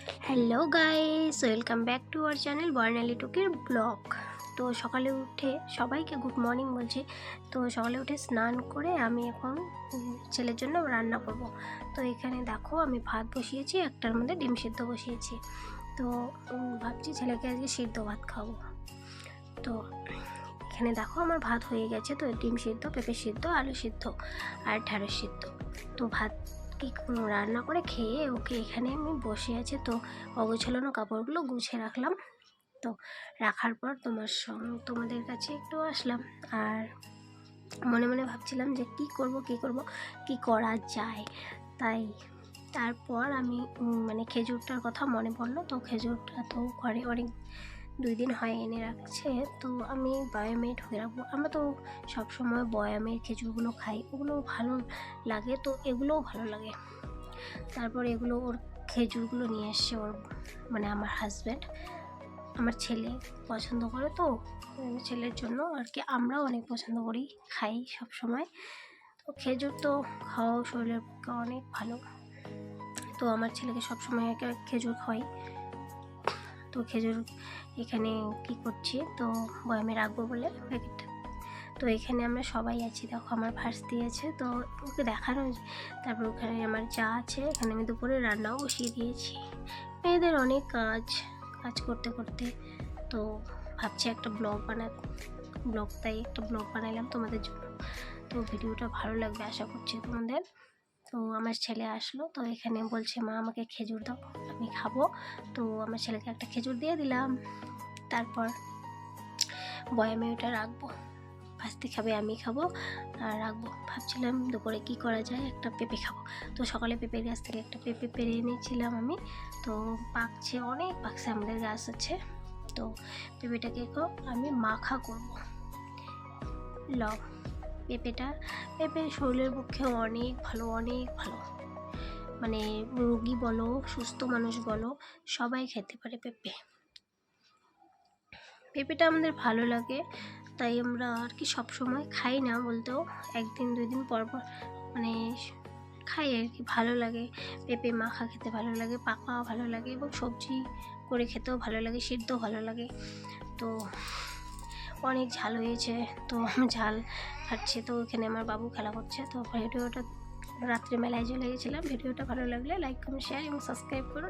Hello guys, welcome back to our channel Barnali টুকির blog. তো সকালে উঠে সবাইকে গুড মর্নিং বলছি। তো সকালে উঠে স্নান করে আমি এখন ছেলের জন্য রান্না করব। তো এখানে দেখো আমি ভাত বসিয়েছি, একটার মধ্যে ডিম সিদ্ধ বসিয়েছি। তো ভাবছি ছেলেকে আজকে সিদ্ধ ভাত খাবো। তো এখানে দেখো আমার ভাত হয়ে গেছে। তো ডিম সিদ্ধ, পেঁপে সিদ্ধ, আলু সিদ্ধ আর ঢ্যাঁড়স সিদ্ধ। তো ভাত কি রান্না করে খেয়ে ওকে এখানে আমি বসে আছি। তো অগোছালো কাপড়গুলো গুছিয়ে রাখলাম। তো রাখার পর তোমাদের কাছে একটু আসলাম, আর মনে মনে ভাবছিলাম যে কি করব কি করা যায়। তাই তারপর আমি খেজুরটার কথা মনে পড়লো। তো খেজুরটা তো ঘরে অনেক 2 দিন হয় এনে রাখছে। তো আমি বায়োমেড হয়ে রাখবো। আমরা তো সবসময় বয়ামের খেজুরগুলো খাই, ওগুলো ভালো লাগে। তো এগুলোও ভালো লাগে। তারপর এগুলো ওর খেজুরগুলো নিয়ে এসছে ওর আমার হাজব্যান্ড, আমার ছেলে পছন্দ করে। তো ছেলের জন্য আর কি আমরাও অনেক পছন্দ করি, খাই সব সময়। তো খেজুর তো খাওয়াও শরীরের পক্ষে অনেক ভালো। তো আমার ছেলেকে সবসময় খেজুর খাওয়াই। তো খেজুর এখানে কি করছি, তো বয়ামে রাখবো বলে প্যাকেটটা। তো এখানে আমরা সবাই আছি, দেখো আমার ভার্স দিয়েছে। তো ওকে দেখানো। তারপর ওখানে আমার যা আছে, এখানে আমি দুপুরে রান্নাও বসিয়ে দিয়েছি। মেয়েদের অনেক কাজ করতে করতে তো ভাবছি একটা তাই একটা ব্লগ বানাইলাম তোমাদের জন্য। তো ভিডিওটা ভালো লাগবে আশা করছি তোমাদের। তো আমার ছেলে আসলো, তো এখানে বলছে মা আমাকে খেজুর দাও, আমি খাবো। তো আমার ছেলেকে একটা খেজুর দিয়ে দিলাম। তারপর বয়ামে ওটা রাখবো, ভাস্তি খাবে, আমি খাবো আর রাখবো। ভাবছিলাম দুপুরে কি করা যায়, একটা পেঁপে খাবো। তো সকালে পেঁপের গাছ থেকে একটা পেঁপে পেরে এনেছিলাম আমি। তো পাকছে, অনেক পাকছে, আমাদের গাছ আছে। তো পেঁপেটাকে আমি মাখা করবো। পেঁপে শরীরের পক্ষে অনেক ভালো, অনেক ভালো। রোগী বলো, সুস্থ মানুষ বলো, সবাই খেতে পারে পেঁপেটা আমাদের ভালো লাগে। তাই আমরা আর কি সবসময় খাই না বলতেও, 1 দিন 2 দিন পর পর খাই আর কি। ভালো লাগে, পেঁপে মাখা খেতে ভালো লাগে, পাকা ভালো লাগে, এবং সবজি করে খেতেও ভালো লাগে, সিদ্ধ ভালো লাগে। তো অনেক ঝাল হয়েছে, তো ঝাল খাচ্ছে। তো এখানে আমার বাবু খেলা করছে। তো ভিডিওটা রাত্রে মেলায় চলে গেছিলাম। ভিডিওটা ভালো লাগলে লাইক, কমেন্ট, শেয়ার এবং সাবস্ক্রাইব করো।